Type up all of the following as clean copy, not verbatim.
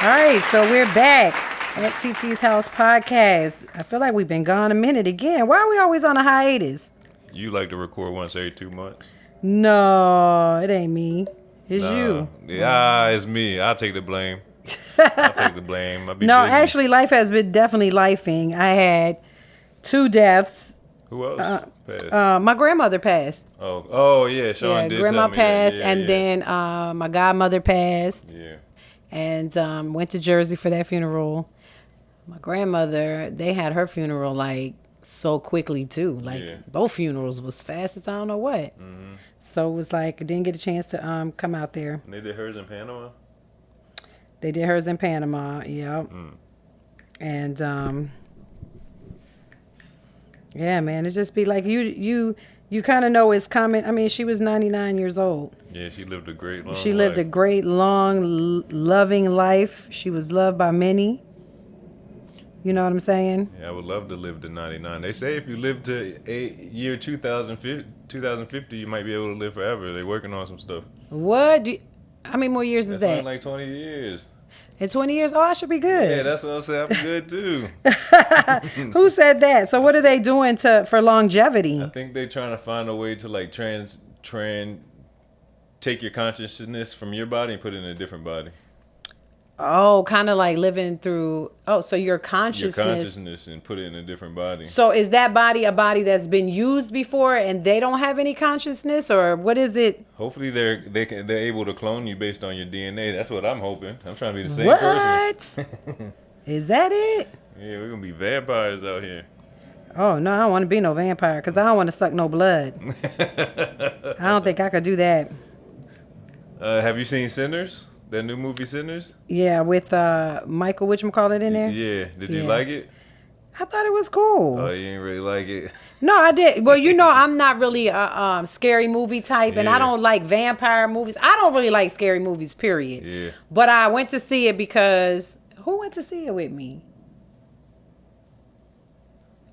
All right, so we're back at TT's House Podcast. I feel like we've been gone a minute again. Why are we always on a hiatus? You like to record once every 2 months? No, it ain't me. It's you. Yeah, it's me. I'll take the blame. I'll take the blame. I'll be No, busy. actually, life has been definitely lifing. I had 2 deaths. Who else passed? My grandmother passed. Oh yeah, Sean did grandma tell me passed, that. and then my godmother passed. Yeah. And went to Jersey for that funeral. My grandmother, they had her funeral like so quickly too. Like both funerals was fast as I don't know what. Mm-hmm. So it was like I didn't get a chance to come out there. And they did hers in Panama? They did hers in Panama, yep. And yeah, man, it just be like you kind of know it's coming. I mean, she was 99 years old. Yeah, she lived a great long She lived a great, long, loving life. She was loved by many. You know what I'm saying? Yeah, I would love to live to 99. They say if you live to year 2050, you might be able to live forever. They're working on some stuff. What? How many more years is That's only that? like 20 years. In 20 years? Oh, I should be good. Yeah, that's what I'm saying. I'm good too. Who said that? So what are they doing for longevity? I think they're trying to find a way to like take your consciousness from your body and put it in a different body. Oh, kind of like living through. Oh, so your consciousness and put it in a different body. So is that body a body that's been used before and they don't have any consciousness, or what is it? Hopefully they're able to clone you based on your DNA. That's what I'm hoping. I'm trying to be the same person. Is that it? Yeah, we're gonna be vampires out here. Oh no, I don't want to be no vampire because I don't want to suck no blood. I don't think I could do that. Have you seen Sinners? That new movie Sinners? Yeah, with Michael whatchamacallit in there. Yeah. Did you like it? I thought it was cool. Oh, you didn't really like it? No, I did. Well, you know, I'm not really a scary movie type, and I don't like vampire movies. I don't really like scary movies, period. Yeah. But I went to see it because who went to see it with me?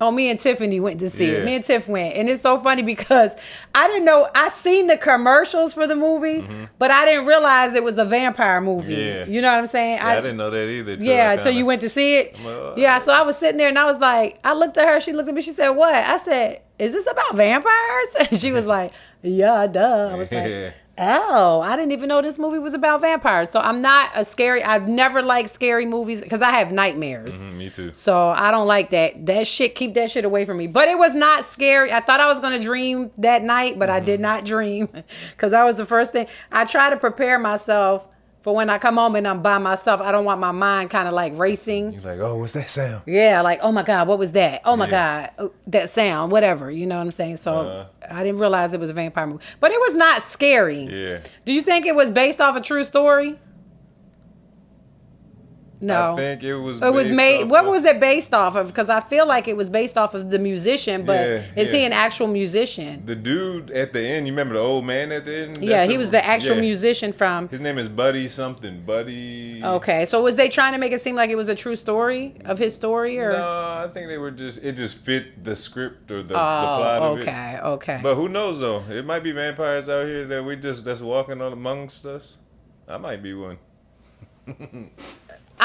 Oh, me and Tiffany went to see it. Me and Tiff went. And it's so funny because I didn't know. I seen the commercials for the movie, but I didn't realize it was a vampire movie. Yeah. You know what I'm saying? Yeah, I didn't know that either. Until you went to see it? Yeah, so I was sitting there and I was like, I looked at her. She looked at me. She said, what? I said, is this about vampires? And she was like, yeah, duh. I was like, oh, I didn't even know this movie was about vampires. So I'm not I've never liked scary movies because I have nightmares. Me too. So I don't like that. That shit, keep that shit away from me. But it was not scary. I thought I was going to dream that night, but I did not dream because that was the first thing. I try to prepare myself for when I come home and I'm by myself. I don't want my mind kind of like racing. You're like, oh, what's that sound? Yeah, like, oh my God, what was that? Oh my God, that sound, whatever. You know what I'm saying? So I didn't realize it was a vampire movie. But it was not scary. Yeah. Do you think it was based off a true story? No. I think it was made. What was it based off of? Because I feel like it was based off of the musician, but is he an actual musician? The dude at the end, you remember the old man at the end? Yeah, he was the actual musician from. His name is Buddy something. Buddy. Okay, so was they trying to make it seem like it was a true story of his story, or? No, I think they were it just fit the script or the plot of it. Okay. But who knows though? It might be vampires out here that that's walking on amongst us. I might be one.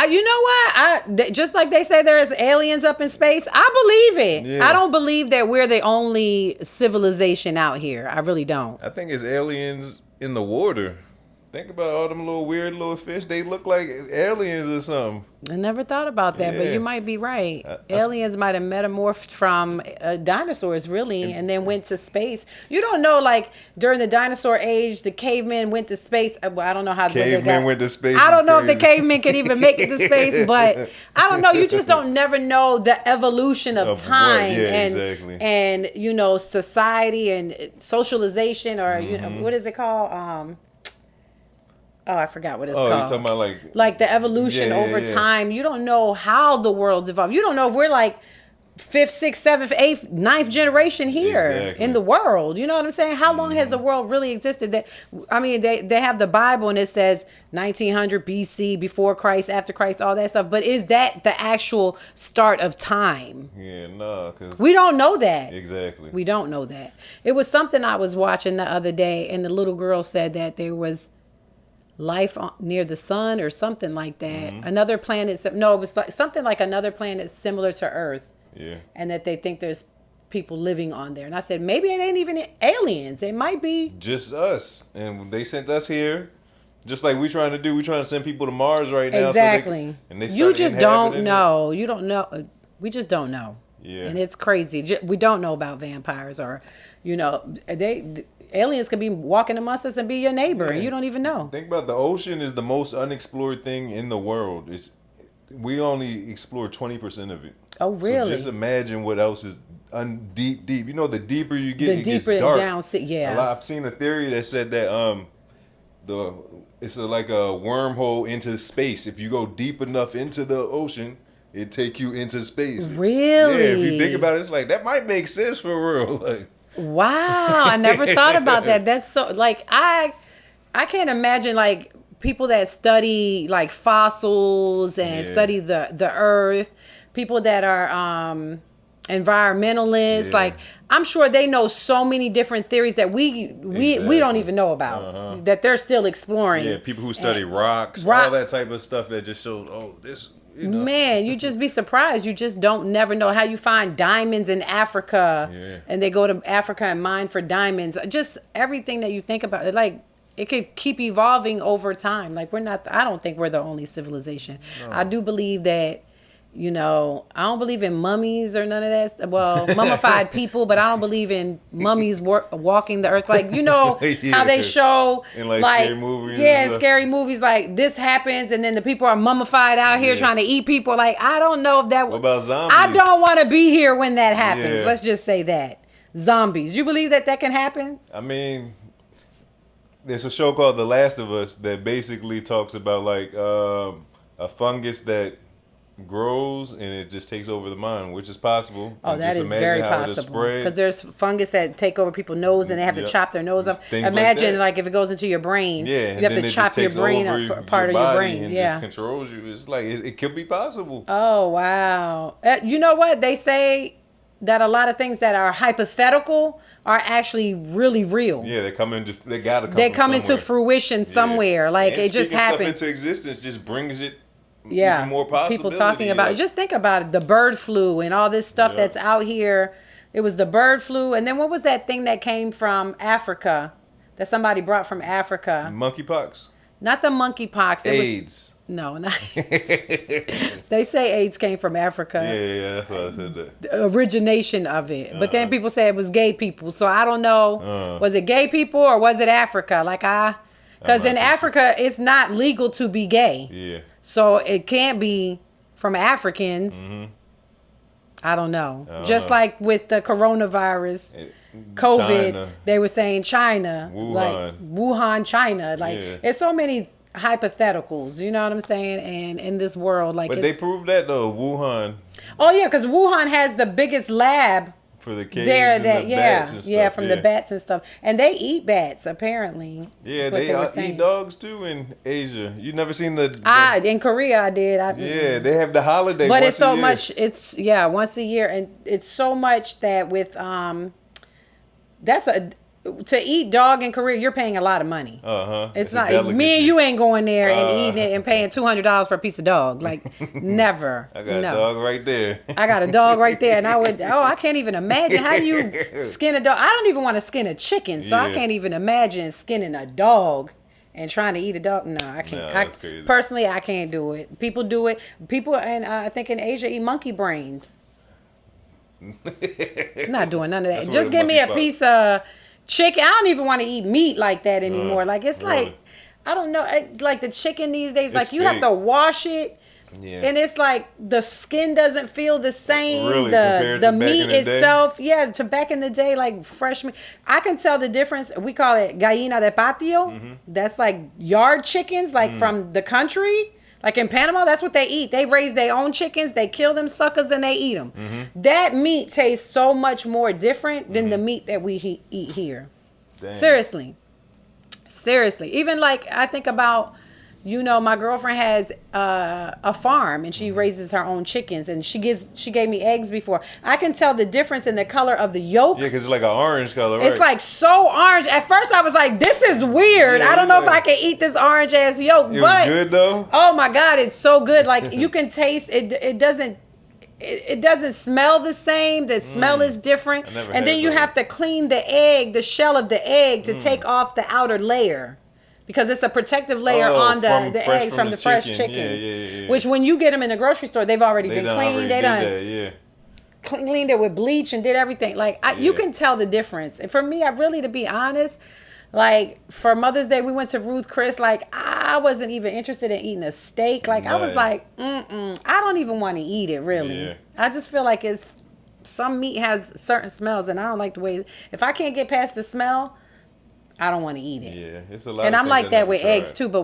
You know what? Just like they say there's aliens up in space, I believe it. Yeah. I don't believe that we're the only civilization out here. I really don't. I think it's aliens in the water. Think about all them weird little fish. They look like aliens or something. I never thought about that, but you might be right. Aliens might have metamorphed from dinosaurs, really, and then went to space. You don't know, like, during the dinosaur age, the cavemen went to space. Well, I don't know how cavemen went to space. I don't know if the cavemen could even make it to space, but I don't know. You just don't never know the evolution of time and you know, society and socialization, or you know, what is it called? Oh, I forgot what it's called. Oh, you're talking about like the evolution over time. You don't know how the world's evolved. You don't know if we're like 5th, 6th, 7th, 8th, 9th generation here in the world. You know what I'm saying? How long has the world really existed? They have the Bible and it says 1900 BC, before Christ, after Christ, all that stuff. But is that the actual start of time? Yeah, no, because we don't know that. Exactly. We don't know that. It was something I was watching the other day, and the little girl said that there was life near the sun or something like that. Another planet. No, it was like something like another planet similar to Earth. Yeah. And that they think there's people living on there. And I said, maybe it ain't even aliens. It might be just us. And they sent us here. Just like we trying to do. We trying to send people to Mars right now. Exactly. And they you just don't know. You don't know. We just don't know. Yeah. And it's crazy. We don't know about vampires or, aliens could be walking amongst us and be your neighbor and you don't even know. Think about the ocean is the most unexplored thing in the world. We only explore 20% of it. Oh, really? So just imagine what else is deep. You know, the deeper you get, the it deeper gets dark. down. Yeah. I've seen a theory that said that it's like a wormhole into space. If you go deep enough into the ocean, it take you into space. Really? Yeah. If you think about it, it's like that might make sense for real. Like, wow, I never thought about that. That's so like I can't imagine like people that study like fossils and study the earth, people that are environmentalists. Like I'm sure they know so many different theories that we don't even know about that they're still exploring. Yeah, people who study rocks, all that type of stuff that just shows this. Man, you just be surprised. You just never know how you find diamonds in Africa, and they go to Africa and mine for diamonds. Just everything that you think about, like it could keep evolving over time. Like I don't think we're the only civilization. No. I do believe that. I don't believe in mummies or none of that. Well, mummified people, but I don't believe in mummies walking the earth. Like, how they show in like scary movies. Yeah, scary movies. Like this happens, and then the people are mummified out here trying to eat people. Like, I don't know if that. What about zombies? I don't want to be here when that happens. Yeah. Let's just say that zombies. You believe that can happen? I mean, there's a show called The Last of Us that basically talks about like a fungus that grows and it just takes over the mind, which is possible. Oh, that is very possible. Because there's fungus that take over people's nose and they have to chop their nose off. Imagine like if it goes into your brain, you have to chop your brain up, part of your brain. And just controls you. It's like it could be possible. Oh wow! You know what they say that a lot of things that are hypothetical are actually really real. Yeah, they gotta come. They come into fruition somewhere. Like and it just happens. Stuff into existence just brings it. Yeah, more people talking about it. Just think about it, the bird flu and all this stuff that's out here. It was the bird flu, and then what was that thing that came from Africa that somebody brought from Africa? Monkeypox. Not the monkeypox. AIDS. No, not AIDS. They say AIDS came from Africa. Yeah, that's why I said that. The origination of it. But then people say it was gay people. So I don't know. Was it gay people or was it Africa? Because in Africa, it's not legal to be gay. Yeah. So it can't be from Africans. Mm-hmm. I don't know. Just like with the coronavirus, COVID, China. They were saying China. Wuhan, China. It's so many hypotheticals, you know what I'm saying? And in this world, but they proved that though, Wuhan. Oh yeah, because Wuhan has the biggest lab for the caves and the bats and stuff. From the bats and stuff, and they eat bats apparently. Yeah, they eat dogs too in Asia. You never seen the in Korea I did. They have the holiday. But it's so much. It's once a year, and it's so much that with to eat dog in Korea, you're paying a lot of money. It's not me and you ain't going there and eating it and paying $200 for a piece of dog. Like never. I got a dog right there. I got a dog right there, and I can't even imagine how do you skin a dog. I don't even want to skin a chicken, so I can't even imagine skinning a dog and trying to eat a dog. No, I can't. That's crazy. Personally, I can't do it. People do it. People, and I think in Asia eat monkey brains. I'm not doing none of that. Just give me a piece of chicken. I don't even want to eat meat like that anymore. Like it's really? Like I don't know. Like the chicken these days, like you have to wash it, and it's like the skin doesn't feel the same. Really, the meat itself, to back in the day, like fresh meat. I can tell the difference. We call it gallina de patio. Mm-hmm. That's like yard chickens, like from the country. Like in Panama, that's what they eat. They raise their own chickens. They kill them suckers and they eat them. Mm-hmm. That meat tastes so much more different than the meat that we eat here. Dang. Seriously. Even like I think about, You know, my girlfriend has a farm and she raises her own chickens, and she gave me eggs before. I can tell the difference in the color of the yolk. Yeah, because it's like an orange color, right? It's like so orange. At first I was like, this is weird. Yeah, I don't know if I can eat this orange ass yolk. It but was good though? Oh my God, it's so good. Like you can taste it. It doesn't smell the same. The smell is different. And then you have to clean the egg, the shell of the egg, to take off the outer layer. Because it's a protective layer on the eggs from the fresh chickens. Yeah. Which when you get them in the grocery store, they've already been cleaned. They done cleaned it with bleach and did everything. Like you can tell the difference. And for me, to be honest, like for Mother's Day, we went to Ruth Chris. Like I wasn't even interested in eating a steak. Like I was like, I don't even want to eat it really. Yeah. I just feel like some meat has certain smells, and I don't like the way. If I can't get past the smell, I don't want to eat it. Yeah, it's a lot. And I'm like that with eggs too. But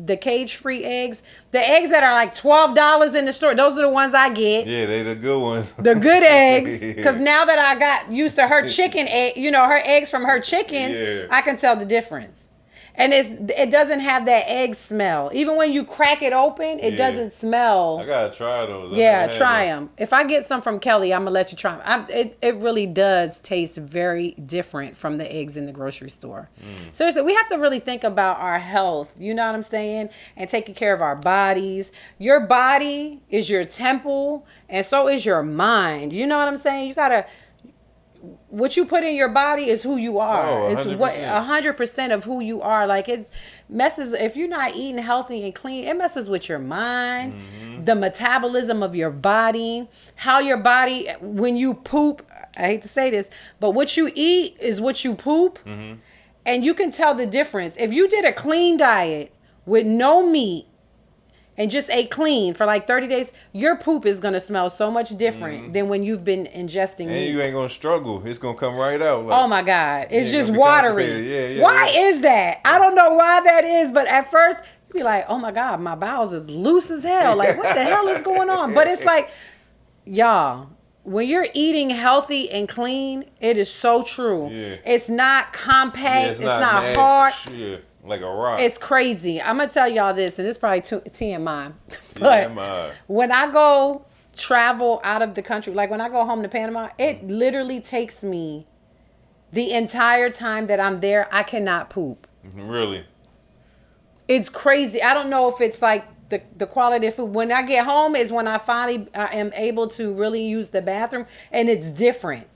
the cage-free eggs, the eggs that are like $12 in the store, those are the ones I get. Yeah, they the good ones. The good eggs, because now that I got used to her chicken egg, her eggs from her chickens, I can tell the difference. And it doesn't have that egg smell. Even when you crack it open, it doesn't smell. I gotta try those. Try them. If I get some from Kelly, I'm gonna let you try them. It really does taste very different from the eggs in the grocery store. Seriously, we have to really think about our health. You know what I'm saying? And taking care of our bodies. Your body is your temple, and so is your mind. You know what I'm saying? You gotta. What you put in your body is who you are. 100%. It's 100% of who you are. Like it messes, if you're not eating healthy and clean, it messes with your mind, the metabolism of your body, how your body, when you poop, I hate to say this, but what you eat is what you poop. And you can tell the difference. If you did a clean diet with no meat, and just ate clean for like 30 days, your poop is going to smell so much different than when you've been ingesting meat. And you ain't going to struggle. It's going to come right out. Like, oh my God. It's just watery. Why is that? I don't know why that is, but at first you'd be like, oh my God, my bowels is loose as hell. Like what the hell is going on? But it's like, y'all, when you're eating healthy and clean, it is so true. Yeah. It's not compact. It's not hard. Yeah. Like a rock. It's crazy. I'm going to tell y'all this, and this is probably TMI. But when I go travel out of the country, like when I go home to Panama, it literally takes me the entire time that I'm there, I cannot poop. Really? It's crazy. I don't know if it's like the quality of food. When I get home is when I finally am able to really use the bathroom, and it's different.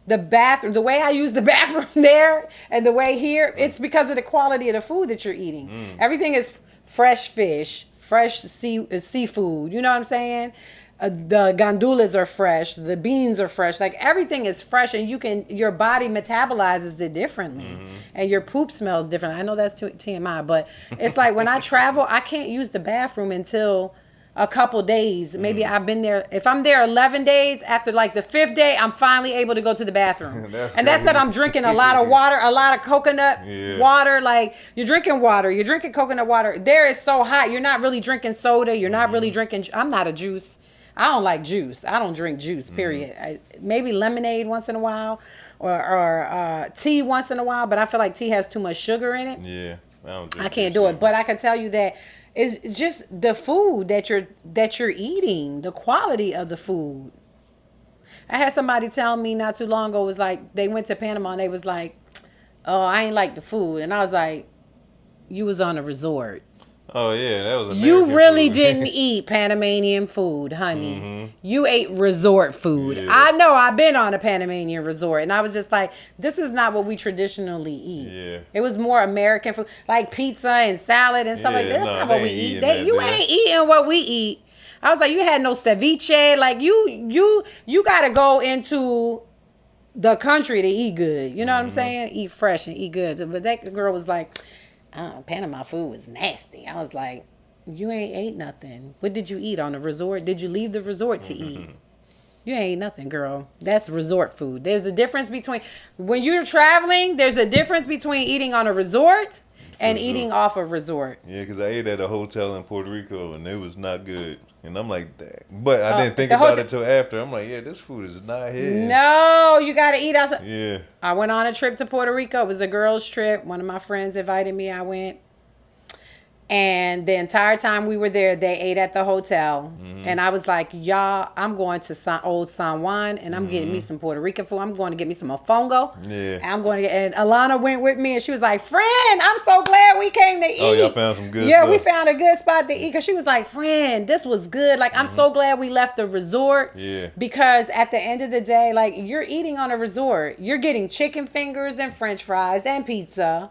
The bathroom, the way I use the bathroom there and the way here, it's because of the quality of the food that you're eating. Everything is fresh fish, fresh seafood. You know what I'm saying? The gandulas are fresh. The beans are fresh. Like everything is fresh, and your body metabolizes it differently, and your poop smells different. I know that's TMI, but it's like when I travel, I can't use the bathroom until a couple days. Maybe I've been there. If I'm there 11 days, after like the 5th day, I'm finally able to go to the bathroom. That's that I'm drinking a lot of water, a lot of coconut water. Like you're drinking water, you're drinking coconut water. There it's so hot. You're not really drinking soda. You're not really drinking. I'm not a juice. I don't like juice. I don't drink juice, period. Maybe lemonade once in a while or tea once in a while. But I feel like tea has too much sugar in it. Yeah. I can't do it. But I can tell you that it's just the food that you're eating, the quality of the food. I had somebody tell me not too long ago, it was like they went to Panama and they was like, oh, I ain't like the food. And I was like, you was on a resort. Oh, yeah, that was American You really food. didn't eat Panamanian food, honey. You ate resort food. Yeah. I know, I've been on a Panamanian resort, and I was just like, this is not what we traditionally eat. Yeah. It was more American food, like pizza and salad and stuff like that. That's not what we eat. You ain't eating what we eat. I was like, you had no ceviche. Like, you got to go into the country to eat good. You know what I'm saying? Eat fresh and eat good. But that girl was like, Panama food was nasty. I was like, you ain't ate nothing. What did you eat on the resort? Did you leave the resort to eat? You ain't ate nothing, girl. That's resort food. There's a difference between, when you're traveling, there's a difference between eating on a resort and eating off a resort. Yeah, because I ate at a hotel in Puerto Rico and it was not good. And I'm like, dang. But I didn't think about it till after. I'm like, yeah, this food is not here. No, you got to eat outside. Yeah. I went on a trip to Puerto Rico. It was a girls' trip. One of my friends invited me. I went. And the entire time we were there, they ate at the hotel. And I was like, y'all, I'm going to Old San Juan and I'm getting me some Puerto Rican food. I'm going to get me some mofongo. Yeah. And I'm going to get, and Alana went with me and she was like, friend, I'm so glad we came to eat. Oh, y'all found some good Yeah, stuff. we found a good spot to eat because she was like, friend, this was good. Like, I'm so glad we left the resort. Yeah. Because at the end of the day, like, you're eating on a resort. You're getting chicken fingers and French fries and pizza,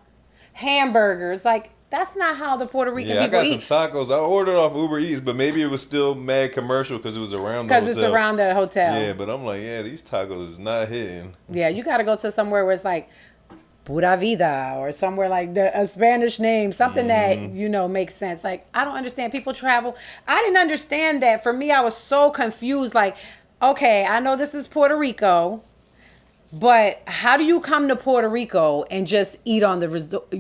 hamburgers. Like, that's not how the Puerto Rican people eat. I got some tacos. I ordered off Uber Eats, but maybe it was still mad commercial because it was around the hotel. Because it's around the hotel. Yeah, but I'm like, these tacos is not hitting. Yeah, you got to go to somewhere where it's like Pura Vida or somewhere like a Spanish name, something that, makes sense. Like, I don't understand. People travel. I didn't understand that. For me, I was so confused. Like, okay, I know this is Puerto Rico. But how do you come to Puerto Rico and just eat on the resort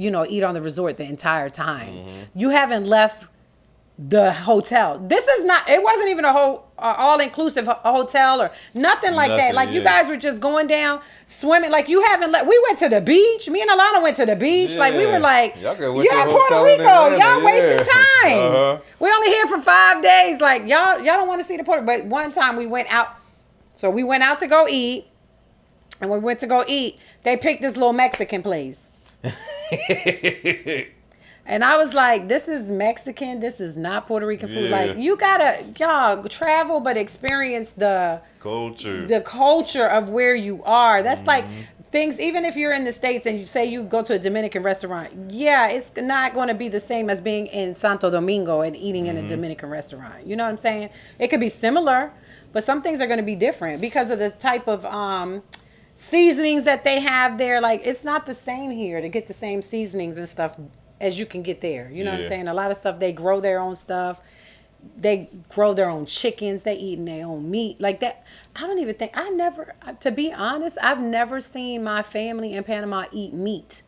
the entire time? You haven't left the hotel. This is not. It wasn't even a whole all-inclusive hotel or nothing like that. Like you guys were just going down swimming. Like you haven't left. We went to the beach. Me and Alana went to the beach. Like we were like, y'all Puerto Rico. Y'all wasting time. We only here for 5 days. Like y'all don't want to see the Puerto. But one time we went out. So we went out to go eat. And when we went to go eat, they picked this little Mexican place. And I was like, this is Mexican. This is not Puerto Rican food. Like, you y'all travel, but experience the culture of where you are. That's like things, even if you're in the States and you say you go to a Dominican restaurant, it's not going to be the same as being in Santo Domingo and eating in a Dominican restaurant. You know what I'm saying? It could be similar, but some things are going to be different because of the type of seasonings that they have there. Like, it's not the same here to get the same seasonings and stuff as you can get there. You know what I'm saying? A lot of stuff, they grow their own stuff. They grow their own chickens. They eat their own meat. Like that. I don't even think, to be honest, I've never seen my family in Panama eat meat.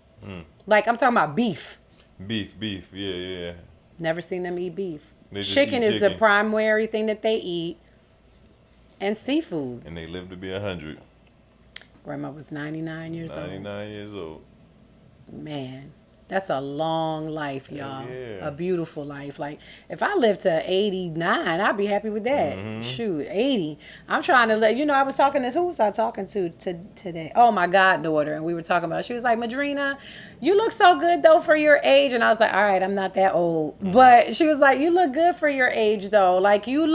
Like, I'm talking about beef. Beef. Yeah. Never seen them eat beef. Chicken is the primary thing that they eat. And seafood. And they live to be 100. Grandma was 99 years old. 99 years old. Man, that's a long life, y'all. Yeah. A beautiful life. Like, if I lived to 89, I'd be happy with that. Shoot, 80. I'm trying to let, I was talking to, who was I talking to today? Oh, my goddaughter. And we were talking about, she was like, Madrina, you look so good, though, for your age. And I was like, all right, I'm not that old. But she was like, you look good for your age, though. Like, you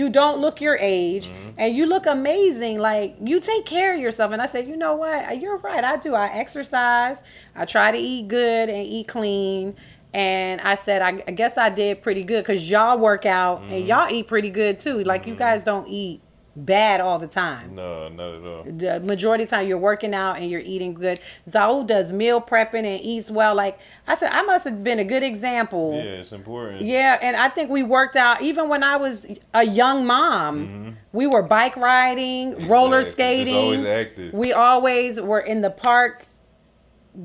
don't look your age, and you look amazing. Like, you take care of yourself. And I said, you know what? You're right. I do. I exercise. I try to eat good and eat clean. And I said, I guess I did pretty good because y'all work out and y'all eat pretty good too. Like, you guys don't eat bad all the time. No, not at all. The majority of the time you're working out and you're eating good. Zaul does meal prepping and eats well. Like I said, I must have been a good example. Yeah, it's important. Yeah, and I think we worked out even when I was a young mom. We were bike riding, roller skating. It's always active. We always were in the park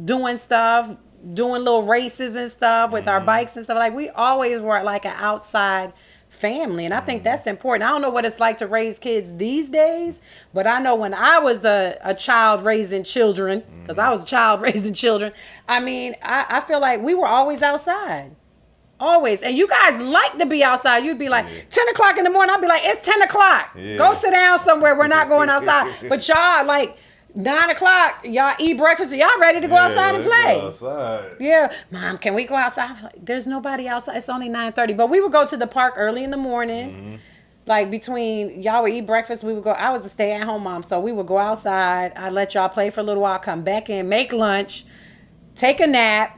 doing stuff, doing little races and stuff with our bikes and stuff. Like, we always were like an outside family, and I think that's important. I don't know what it's like to raise kids these days, but I know when I was a child raising children, because I was a child raising children, I mean, I feel like we were always outside. Always. And you guys like to be outside. You'd be like, 10 o'clock in the morning, I'd be like, it's 10 o'clock. Yeah. Go sit down somewhere. We're not going outside. But y'all, like, 9 o'clock, y'all eat breakfast. Y'all ready to go outside and play? Go outside. Yeah. Mom, can we go outside? I'm like, there's nobody outside. It's only 9:30. But we would go to the park early in the morning. Like, between y'all would eat breakfast, we would go. I was a stay-at-home mom, so we would go outside. I'd let y'all play for a little while, come back in, make lunch, take a nap,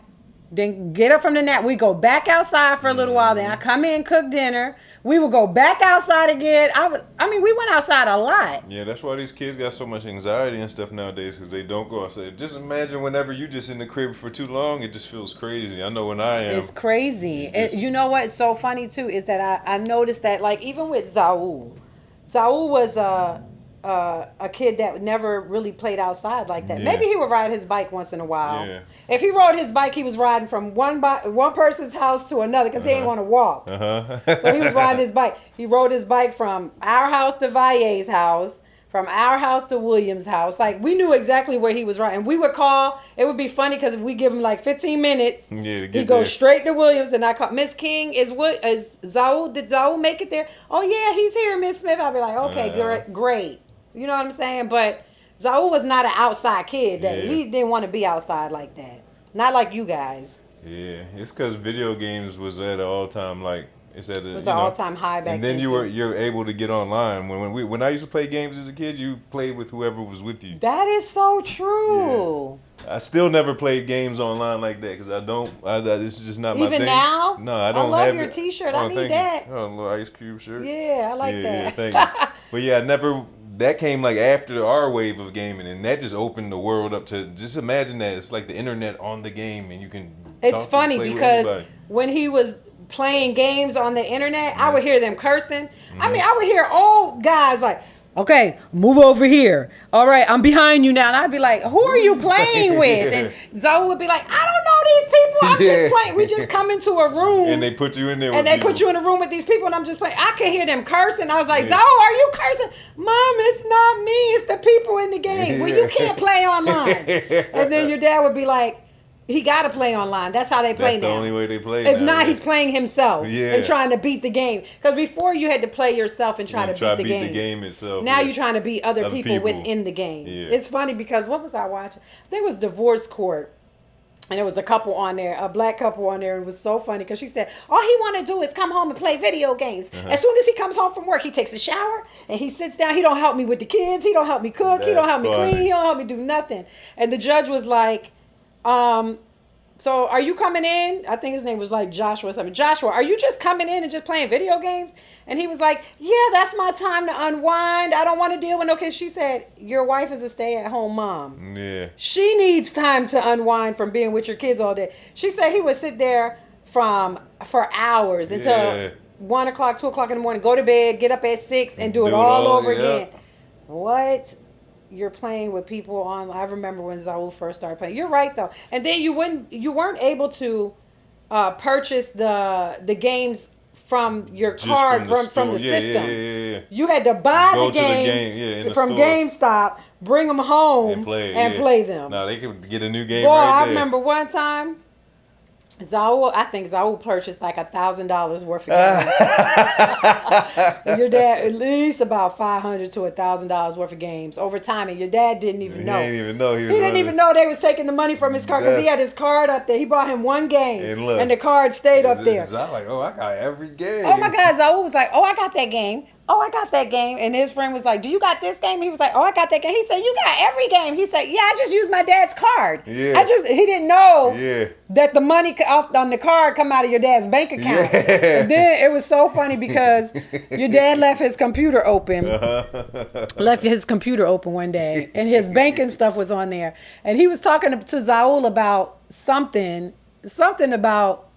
then get up from the nap. We go back outside for a little while. Then I come in, cook dinner. We would go back outside again. I mean, we went outside a lot. Yeah, that's why these kids got so much anxiety and stuff nowadays, because they don't go outside. Just imagine whenever you just in the crib for too long, it just feels crazy. I know when I am. It's crazy. You know what's so funny, too, is that I noticed that, like, even with Zaul was a kid that never really played outside like that. Yeah. Maybe he would ride his bike once in a while. Yeah. If he rode his bike, he was riding from one person's house to another because he didn't want to walk. So he was riding his bike. He rode his bike from our house to Valle's house, from our house to William's house. Like, we knew exactly where he was right. And we would call. It would be funny because we give him like 15 minutes. Yeah, he goes straight to Williams. And I call, Miss King, is Zaul, did Zaul make it there? Oh, yeah, he's here, Miss Smith. I'll be like, okay, great. You know what I'm saying? But Zaul was not an outside kid. He didn't want to be outside like that. Not like you guys. Yeah, it's because video games was at an all-time, like, it's at an all-time high back then. And then you're able to get online. When I used to play games as a kid, you played with whoever was with you. That is so true. Yeah. I still never played games online like that because this is just not my thing. Even now? No, I don't have I love your T-shirt. I need that. Oh, a little Ice Cube shirt. Yeah, I like that. Yeah, thank you. But yeah, I never... That came like after our wave of gaming, and that just opened the world up to... Just imagine that. It's like the internet on the game, and you can... It's funny because when he was playing games on the internet, I would hear them cursing. I mean, I would hear old guys like, okay, move over here. All right, I'm behind you now. And I'd be like, who are you playing with? And Zoe would be like, I don't know these people. I'm just playing. We just come into a room. And they put you in there and they put you in a room with these people, and I'm just playing. I could hear them cursing. I was like, Zoe, are you cursing? Mom, it's not me. It's the people in the game. Well, you can't play online. And then your dad would be like, he got to play online. That's how they play now. That's the only way they play If not, he's playing himself and trying to beat the game. Because before you had to play yourself and try to beat the game. The game itself. Now you're trying to beat other people within the game. Yeah. It's funny because what was I watching? I think it was Divorce Court. And there was a couple on there, a black couple on there. It was so funny because she said, all he want to do is come home and play video games. As soon as he comes home from work, he takes a shower and he sits down. He don't help me with the kids. He don't help me cook. He don't help me clean. He don't help me do nothing. And the judge was like, so are you coming in? I think his name was like Joshua or something. Joshua, are you just coming in and just playing video games? And he was like, yeah, that's my time to unwind. I don't want to deal with no kids. She said, your wife is a stay-at-home mom. Yeah. She needs time to unwind from being with your kids all day. She said he would sit there for hours until 1 o'clock, 2 o'clock in the morning, go to bed, get up at 6 and do it all over again. What? You're playing with people on. I remember when Zaul first started playing. You're right though. And then you weren't able to purchase the games from your card from the system. Yeah. You had to buy the games from GameStop, bring them home and play them. No, they could get a new game. Boy, I remember one time. I think Zaul purchased like $1,000 worth of games. Your dad at least about $500 to $1,000 worth of games over time, and your dad didn't even know. He didn't even know. He didn't even know they was taking the money from his card because he had his card up there. He bought him one game, and the card stayed up there. I like, I got every game. Oh my God, Zaul was like, I got that game. I got that game. And his friend was like, do you got this game? He was like, I got that game. He said, you got every game. He said, yeah, I just used my dad's card. Yeah. He didn't know that the money off on the card come out of your dad's bank account. And then it was so funny because your dad left his computer open. Left his computer open one day. And his banking stuff was on there. And he was talking to Zaul about something about,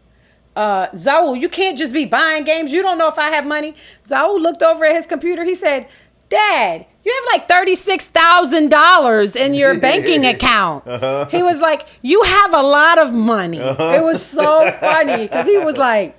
Zaul, you can't just be buying games. You don't know if I have money. Zaul looked over at his computer. He said, Dad, you have like $36,000 in your banking account. He was like, you have a lot of money. It was so funny because he was like,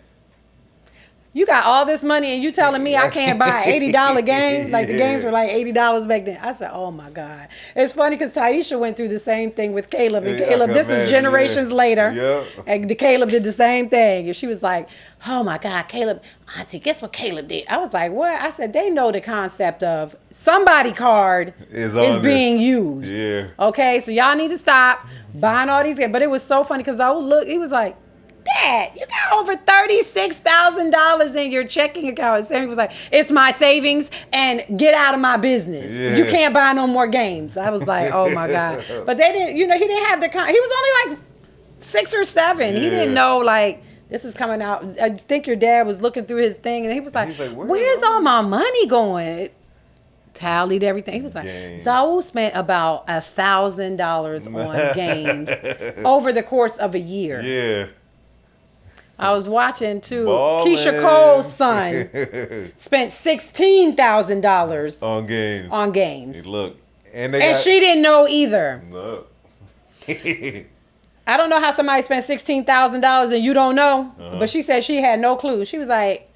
you got all this money and you telling me I can't buy an $80 game? Like the games were like $80 back then. I said, oh my God. It's funny because Taisha went through the same thing with Caleb. And Caleb, this was generations later. Yep. And Caleb did the same thing. And she was like, oh my God, Caleb, Auntie, guess what Caleb did? I was like, what? I said, they know the concept of somebody card is being used. Yeah. Okay, so y'all need to stop buying all these games. But it was so funny because he was like, Dad, you got over $36,000 in your checking account. And Sammy was like, it's my savings and get out of my business. Yeah. You can't buy no more games. I was like, oh my God. But they didn't, he didn't have he was only like 6 or 7. Yeah. He didn't know like, this is coming out. I think your dad was looking through his thing and he was like, where's all my money going? Tallied everything. He was like, Zaul spent about $1,000 on games over the course of a year. Yeah. I was watching too. Ballin'. Keisha Cole's son spent $16,000 on games. Hey, look, and she didn't know either. Look. I don't know how somebody spent $16,000 and you don't know, but she said she had no clue. She was like,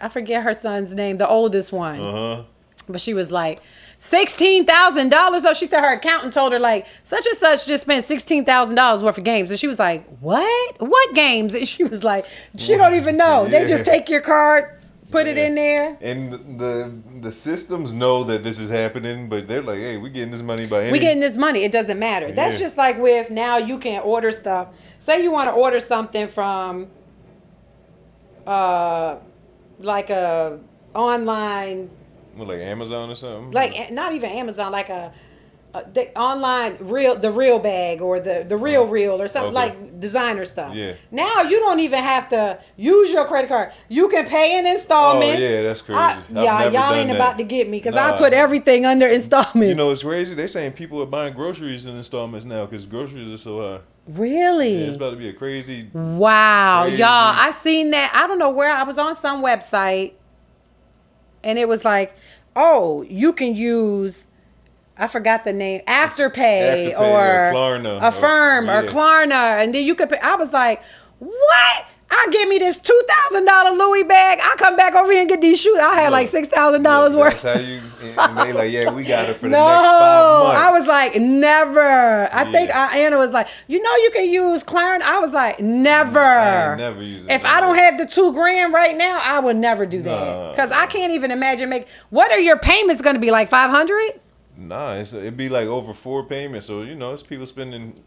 I forget her son's name, the oldest one. But she was like, $16,000 though. She said her accountant told her like such and such just spent $16,000 worth of games, and she was like, what games? And she was like, she don't even know. Yeah. They just take your card, put it in there, and the systems know that this is happening, but they're like, hey, we getting this money by any. We getting this money. It doesn't matter. That's just like with now you can order stuff. Say you want to order something from like a online, what, like Amazon or something? like not even Amazon, like the online the real bag or the real or something like designer stuff. Yeah. Now you don't even have to use your credit card. You can pay in installments. Oh yeah, that's crazy. Y'all ain't about to get me because I put everything under installments. You know it's crazy? They're saying people are buying groceries in installments now because groceries are so high. Really? Yeah, it's about to be a crazy. Wow, crazy. y'all! I seen that. I don't know where I was on some website, and it was like, oh, you can use. I forgot the name. Afterpay or Klarna, Affirm or Klarna, and then you could pay. I was like, what? I give me this $2,000 Louis bag. I come back over here and get these shoes. I had like $6,000 worth. That's how you. And they like, yeah, we got it for the next 5 months. I was like, never. I think Anna was like, you can use Klarna. I was like, never. I ain't never used it. If I don't have the $2,000 right now, I would never do that because I can't even imagine What are your payments going to be like? $500? Nah, it'd be like over 4 payments. So it's people spending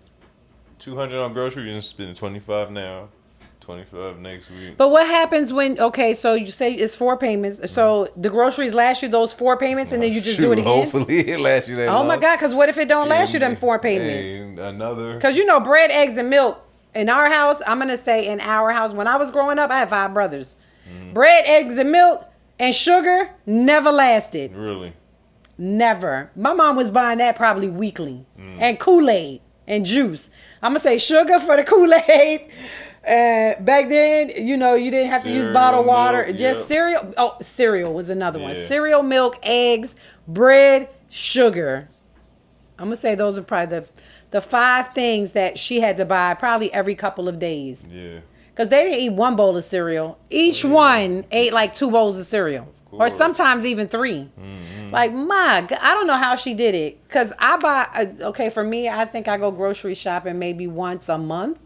$200 on groceries and spending $25 now. 25 next week. But what happens when, so you say it's 4 payments. So the groceries last you those 4 payments and then you just do it again? Hopefully it lasts you that long. Oh my God, because what if it don't last you them 4 payments? Another. Because bread, eggs, and milk in our house, I'm going to say in our house, when I was growing up, I had 5 brothers. Bread, eggs, and milk and sugar never lasted. Really? Never. My mom was buying that probably weekly. And Kool-Aid and juice. I'm going to say sugar for the Kool-Aid. Back then, you didn't have to use bottled water. Milk, just cereal. Oh, cereal was another one. Cereal, milk, eggs, bread, sugar. I'm going to say those are probably the 5 things that she had to buy probably every couple of days. Yeah. Because they didn't eat 1 bowl of cereal. Each one ate like 2 bowls of cereal. Or sometimes even 3. Like, my God, I don't know how she did it. Because I buy, for me, I think I go grocery shopping maybe once a month.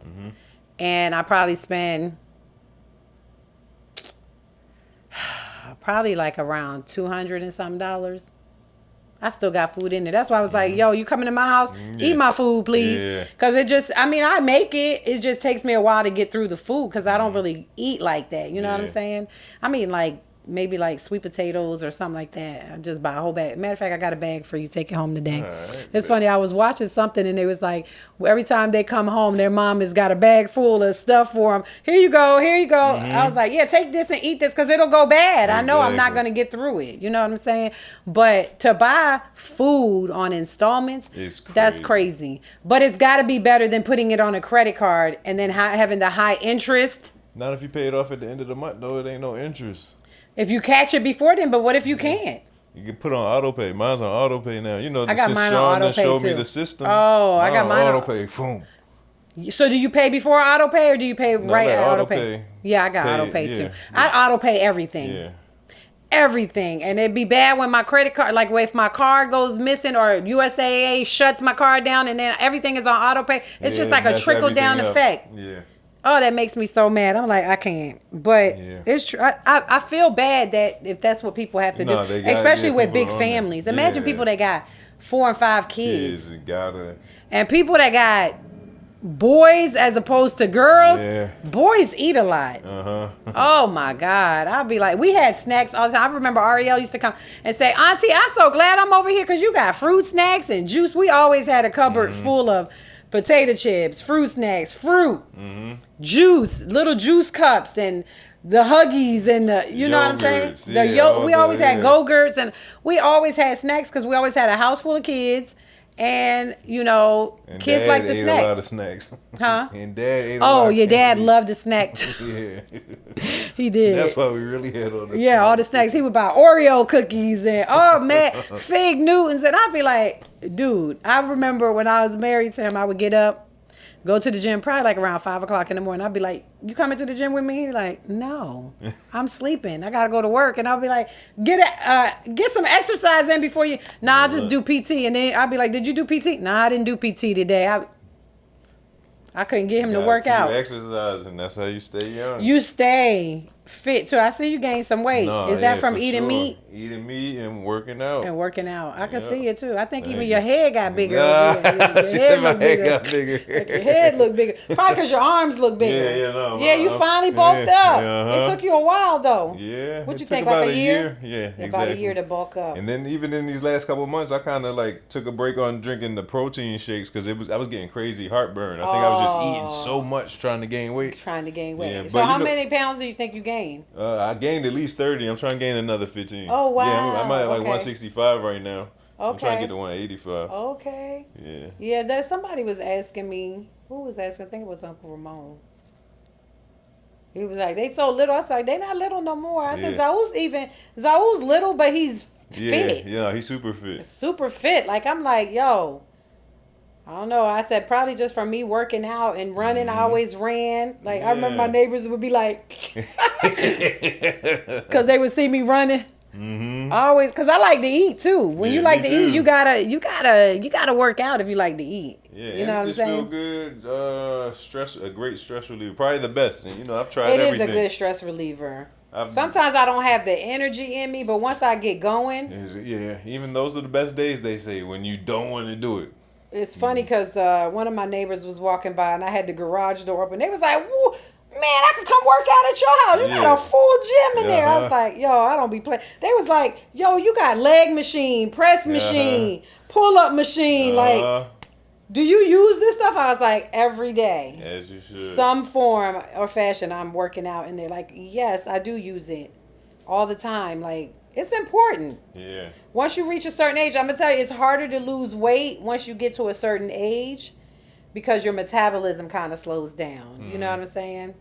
And I probably spend probably like around $200 and something. I still got food in there. That's why I was like, yo, you coming to my house? Eat my food, please. Because I make it. It just takes me a while to get through the food because I don't really eat like that. You know what I'm saying? I mean, like, maybe like sweet potatoes or something like that. I just buy a whole bag. Matter of fact, I got a bag for you. Take it home today. Right, it's funny. I was watching something and it was like every time they come home, their mom has got a bag full of stuff for them. Here you go. Here you go. I was like, yeah, take this and eat this because it'll go bad. Exactly. I know I'm not going to get through it. You know what I'm saying? But to buy food on installments, that's crazy. But it's got to be better than putting it on a credit card and then having the high interest. Not if you pay it off at the end of the month, though. It ain't no interest. If you catch it before then, but what if you can't? You can put on auto pay. Mine's on auto pay now. I got mine on auto pay showed too. Me the system. Oh, I got mine on auto pay. Boom. So do you pay before auto pay or do you pay right at auto pay? Yeah, I got auto pay too. I auto pay everything. Yeah. Everything. And it'd be bad when my credit card, like if my card goes missing or USAA shuts my card down and then everything is on auto pay. It's just like a trickle down effect. Yeah. Oh, that makes me so mad. I'm like, I can't. But it's true. I feel bad that if that's what people have to do, especially with big families. Imagine people that got 4 and 5 kids. And people that got boys as opposed to girls. Yeah. Boys eat a lot. Oh my God. I'll be like, we had snacks all the time. I remember Ariel used to come and say, Auntie, I'm so glad I'm over here because you got fruit snacks and juice. We always had a cupboard full of potato chips, fruit snacks, fruit, juice, little juice cups, and the Huggies and the, you know what I'm saying? We always had Go-Gurts and we always had snacks because we always had a house full of kids. And, kids like the snack. A lot of snacks. Huh? And Dad ate a lot. Oh, your dad loved the snack too. Yeah. He did. That's why we really had all the snacks. All the snacks. He would buy Oreo cookies and, Fig Newtons. And I'd be like, dude, I remember when I was married to him, I would get up go to the gym probably like around 5 o'clock in the morning. I'll be like, you coming to the gym with me? He's like, no, I'm sleeping. I got to go to work. And I'll be like, get some exercise in before you. Nah, I'll just do PT. And then I'll be like, did you do PT? Nah, I didn't do PT today. I couldn't get him to work out. Exercise, and that's how you stay young. You stay fit too. I see you gain some weight. Is that from eating meat? Eating meat and working out. I can see it too. I think even your head got bigger. Nah. Your head look bigger. Got bigger. Like your head look bigger. Probably because your arms look bigger. Yeah, you finally bulked up. It took you a while though. Yeah. What you think, like a year? Yeah, exactly. About a year to bulk up. And then even in these last couple of months, I kind of like took a break on drinking the protein shakes because I was getting crazy heartburn. I think I was just eating so much trying to gain weight. Yeah, so how many pounds do you think you gained? I gained at least 30. I'm trying to gain another 15. Oh, wow. Yeah, I'm at like 165 right now. Okay. I'm trying to get to 185. Okay. Yeah. Yeah, somebody was asking me. Who was asking? I think it was Uncle Ramon. He was like, they so little. I was like, they not little no more. I said, Zaú's little, but he's fit. Yeah, he's super fit. Super fit. Like, I'm like, yo. I don't know. I said probably just from me working out and running. I always ran. Like I remember my neighbors would be like, because they would see me running. Always, because I like to eat too. When you like to eat, you gotta work out if you like to eat. Yeah, you know what I'm saying? Feel good. A great stress reliever, probably the best. And I've tried everything. It is a good stress reliever. Sometimes I don't have the energy in me, but once I get going, even those are the best days. They say when you don't want to do it. It's funny because one of my neighbors was walking by and I had the garage door open. They was like, "Woo, man, I could come work out at your house. You got a full gym in there." I was like, yo, I don't be playing. They was like, yo, you got leg machine, press machine, pull up machine. Like, do you use this stuff? I was like, every day. As you should. Some form or fashion I'm working out. And they're like, yes, I do use it all the time. Like, it's important. Yeah. Once you reach a certain age, I'm going to tell you, it's harder to lose weight once you get to a certain age because your metabolism kind of slows down. You know what I'm saying?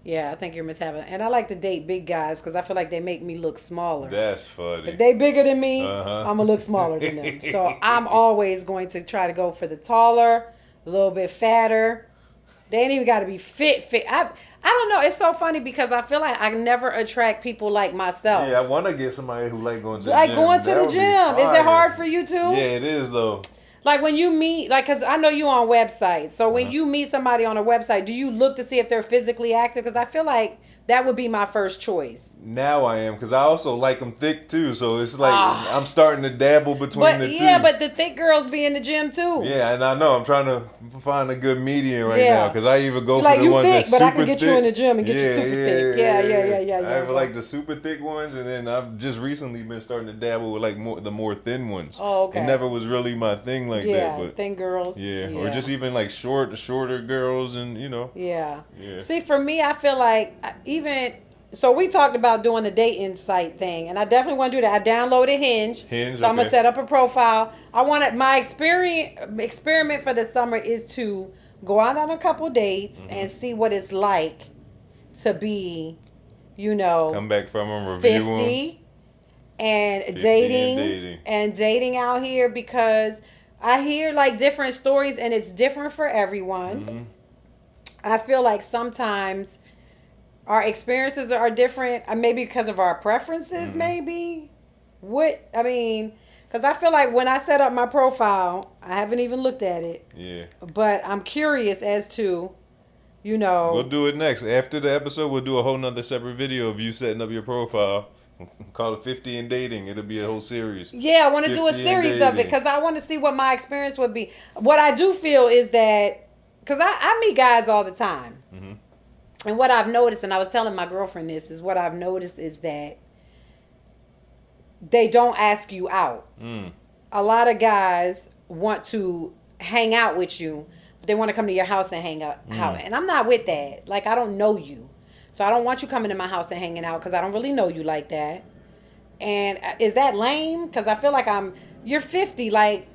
Yeah, I think your metabolism. And I like to date big guys because I feel like they make me look smaller. That's funny. If they bigger than me, I'm going to look smaller than them. So I'm always going to try to go for the taller, a little bit fatter. They ain't even got to be fit. I don't know. It's so funny because I feel like I never attract people like myself. Yeah, I want to get somebody who like going to the gym. Like going to the gym. Is it hard for you too? Yeah, it is though. Like when you meet, like, because I know you on websites. So when you meet somebody on a website, do you look to see if they're physically active? Because I feel like that would be my first choice. Now I am, because I also like them thick too. So it's like I'm starting to dabble between the two. Yeah, but the thick girls be in the gym too. Yeah, and I know I'm trying to find a good median right now, because I even go for the ones thick, that's super thick. But I can get you in the gym and get you super thick. Yeah. I have like the super thick ones, and then I've just recently been starting to dabble with like the more thin ones. Oh, okay. It never was really my thing like that. But thin girls. Yeah, or just even like shorter girls, and Yeah. See, for me, I feel like So we talked about doing the dating site thing, and I definitely want to do that. I downloaded Hinge, so I'm gonna set up a profile. I want my experiment for the summer is to go out on a couple dates and see what it's like to be, come back from a review 50 and dating out here, because I hear like different stories and it's different for everyone. I feel like sometimes our experiences are different, maybe because of our preferences, maybe. Because I feel like when I set up my profile, I haven't even looked at it. Yeah. But I'm curious as to, We'll do it next. After the episode, we'll do a whole nother separate video of you setting up your profile. Call it 50 and Dating. It'll be a whole series. Yeah, I want to do a series of it because I want to see what my experience would be. What I do feel is that, because I meet guys all the time. And what I've noticed, and I was telling my girlfriend this, is what I've noticed is that they don't ask you out. A lot of guys want to hang out with you, but they want to come to your house and hang out. And I'm not with that. Like, I don't know you. So I don't want you coming to my house and hanging out because I don't really know you like that. And is that lame? Because I feel like you're 50, like,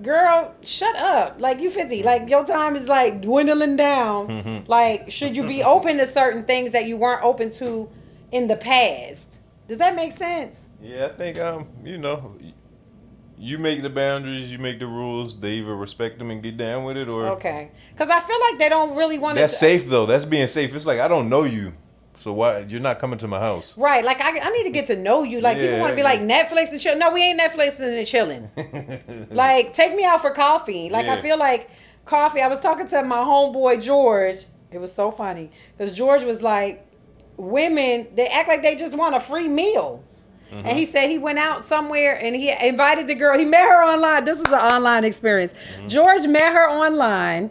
girl, shut up. Like, you 50. Like, your time is, like, dwindling down. Like, should you be open to certain things that you weren't open to in the past? Does that make sense? Yeah, I think, You make the boundaries, you make the rules. They either respect them and get down with it, or okay. Because I feel like they don't really want to. That's safe though. That's being safe. It's like I don't know you, so why you're not coming to my house? Right. Like I need to get to know you. Like people want to be like Netflix and chill. No, we ain't Netflixing and chilling. Like take me out for coffee. Like I feel like coffee. I was talking to my homeboy George. It was so funny because George was like, women they act like they just want a free meal. Mm-hmm. And he said he went out somewhere and he invited the girl. He met her online. This was an online experience. Mm-hmm. George met her online.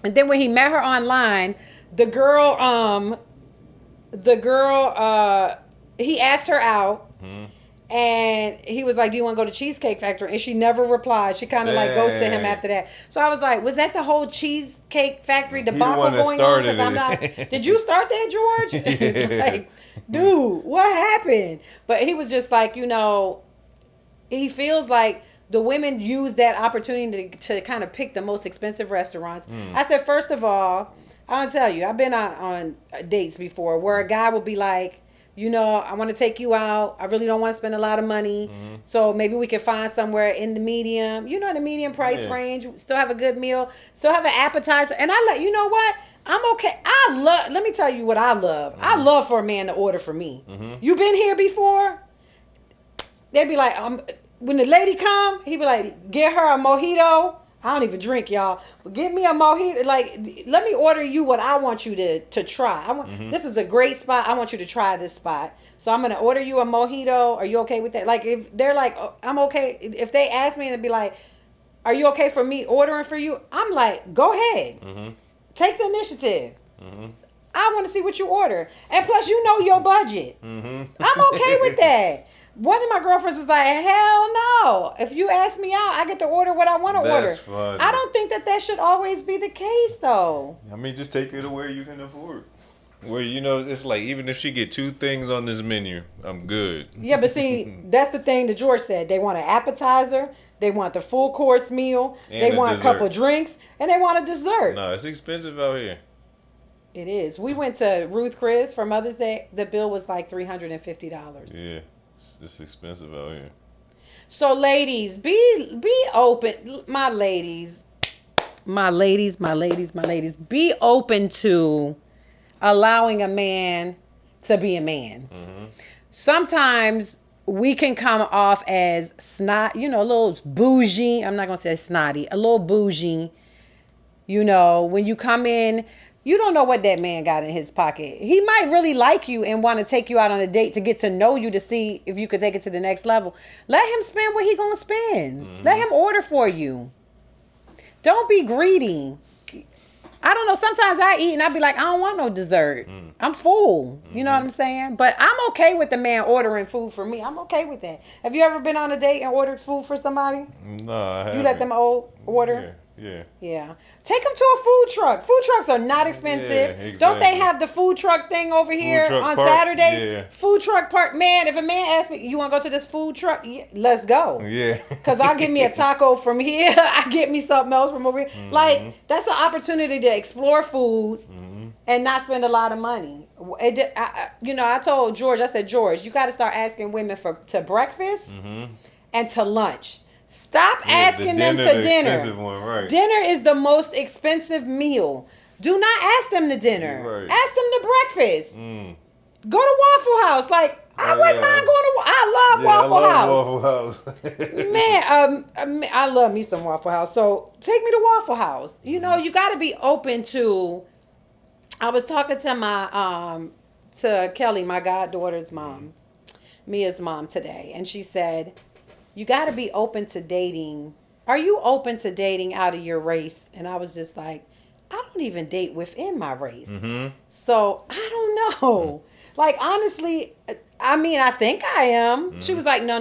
And then when he met her online, the girl, he asked her out. Mm-hmm. And he was like, do you want to go to Cheesecake Factory? And she never replied. She kind of like ghosted him after that. So I was like, was that the whole Cheesecake Factory debacle going on? Because I'm not. Did you start that, George? Yeah. Like, dude, what happened? But he was just like, he feels like the women use that opportunity to kind of pick the most expensive restaurants. I said, first of all, I'm going to tell you, I've been on dates before where a guy will be like, I want to take you out. I really don't want to spend a lot of money. Mm-hmm. So maybe we can find somewhere in the medium, the medium price range. Still have a good meal. Still have an appetizer. And you know what? I'm okay. Let me tell you what I love. Mm-hmm. I love for a man to order for me. Mm-hmm. You been here before? They'd be like, when the lady come, he'd be like, get her a mojito. I don't even drink, y'all. But give me a mojito. Like, let me order you what I want you to try. This is a great spot. I want you to try this spot. So I'm going to order you a mojito. Are you okay with that? Like, if they're like, oh, I'm okay. If they ask me and they'd be like, are you okay for me ordering for you? I'm like, go ahead. Mm-hmm. Take the initiative. Mm-hmm. I want to see what you order. And plus, your budget. Mm-hmm. I'm okay with that. One of my girlfriends was like, hell no. If you ask me out, I get to order what I want to order. Funny. I don't think that should always be the case, though. I mean, just take it to where you can afford. Where, it's like, even if she get 2 things on this menu, I'm good. Yeah, but see, that's the thing that George said. They want an appetizer. They want the full course meal. And they want dessert. A couple drinks. And they want a dessert. No, it's expensive out here. It is. We went to Ruth Chris for Mother's Day. The bill was like $350. Yeah. It's expensive out here. So, ladies, be open. My ladies, be open to allowing a man to be a man. Mm-hmm. Sometimes we can come off as snot, a little bougie. I'm not going to say snotty, a little bougie. When you come in, you don't know what that man got in his pocket. He might really like you and want to take you out on a date to get to know you to see if you could take it to the next level. Let him spend what he going to spend. Mm-hmm. Let him order for you. Don't be greedy. I don't know. Sometimes I eat and I be like, I don't want no dessert. Mm. I'm full. You know what I'm saying? But I'm okay with the man ordering food for me. I'm okay with that. Have you ever been on a date and ordered food for somebody? No, I haven't. You let them order? Yeah. Take them to a food truck. Food trucks are not expensive. Yeah, exactly. Don't they have the food truck thing over here on park. Saturdays? Yeah. Food truck park. Man, if a man asks me, you want to go to this food truck? Yeah, let's go. Yeah. Because I'll get me a taco from here. I get me something else from over here. Mm-hmm. Like, that's an opportunity to explore food and not spend a lot of money. I told George, I said, George, you got to start asking women to breakfast and to lunch. Stop asking them to dinner. One, right. Dinner is the most expensive meal. Do not ask them to dinner. Right. Ask them to breakfast. Mm. Go to Waffle House. Like, I wouldn't mind going to. I love Waffle House. Man, I love me some Waffle House. So take me to Waffle House. You got to be open to. I was talking to to Kelly, my goddaughter's mom, Mia's mom today, and she said, you got to be open to dating. Are you open to dating out of your race? And I was just like, I don't even date within my race. Mm-hmm. So I don't know. Like, honestly, I think I am. Mm-hmm. She was like, no.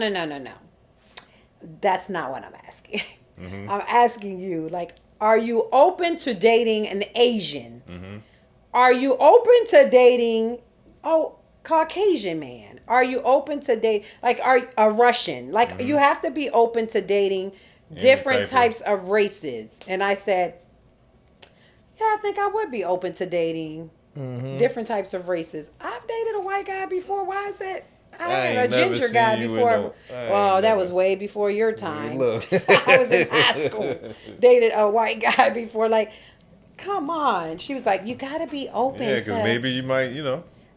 That's not what I'm asking. Mm-hmm. I'm asking you, like, are you open to dating an Asian? Mm-hmm. Are you open to dating, Caucasian man? Are you open to date a Russian? Like, you have to be open to dating different types of races. And I said, yeah, I think I would be open to dating different types of races. I've dated a white guy before. Why is that? a ginger guy before. Well, that was way before your time. Look. I was in high school. Dated a white guy before. Like, come on. She was like, you got to be open. Yeah, because maybe you might,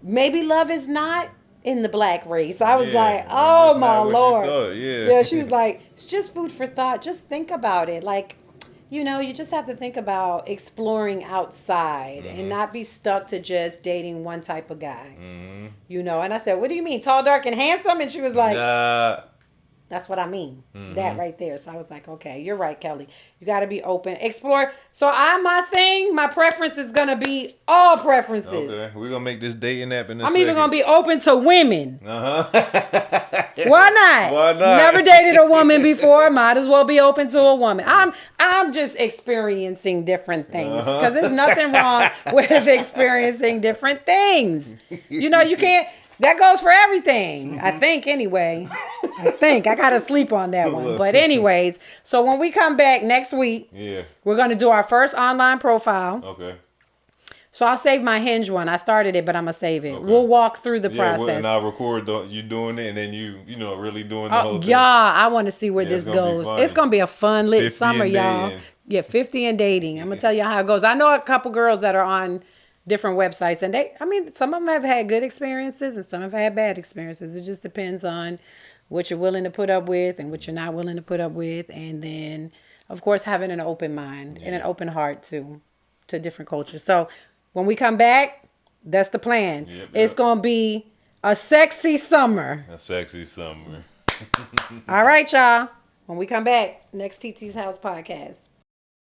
Maybe love is not in the black race. I was like, oh my Lord. Yeah, she was like, it's just food for thought. Just think about it. Like, you just have to think about exploring outside and not be stuck to just dating one type of guy. And I said, what do you mean? Tall, dark, and handsome? And she was like, that's what I mean. That right there. So I was like, okay, you're right, Kelly. You got to be open. Explore. So my preference is going to be all preferences. Okay. We're going to make this dating app in a I'm second. even going to be open to women. Why not? Why not? Never dated a woman before. Might as well be open to a woman. I'm just experiencing different things because there's nothing wrong with experiencing different things. You can't. That goes for everything, I think, anyway. I got to sleep on that one. But anyways, so when we come back next week, we're going to do our first online profile. Okay. So I'll save my Hinge one. I started it, but I'm going to save it. Okay. We'll walk through the process. And I'll record you doing it, and then you really doing the whole thing. Yeah, I want to see where this goes. It's going to be a fun, lit summer, y'all. Yeah, 50 and dating. I'm going to tell you how it goes. I know a couple girls that are on different websites, and some of them have had good experiences and some have had bad experiences. It just depends on what you're willing to put up with and what you're not willing to put up with, and then of course having an open mind and an open heart to different cultures. So when we come back, that's the plan. It's gonna be a sexy summer. All right, y'all, when we come back, next TT's House podcast.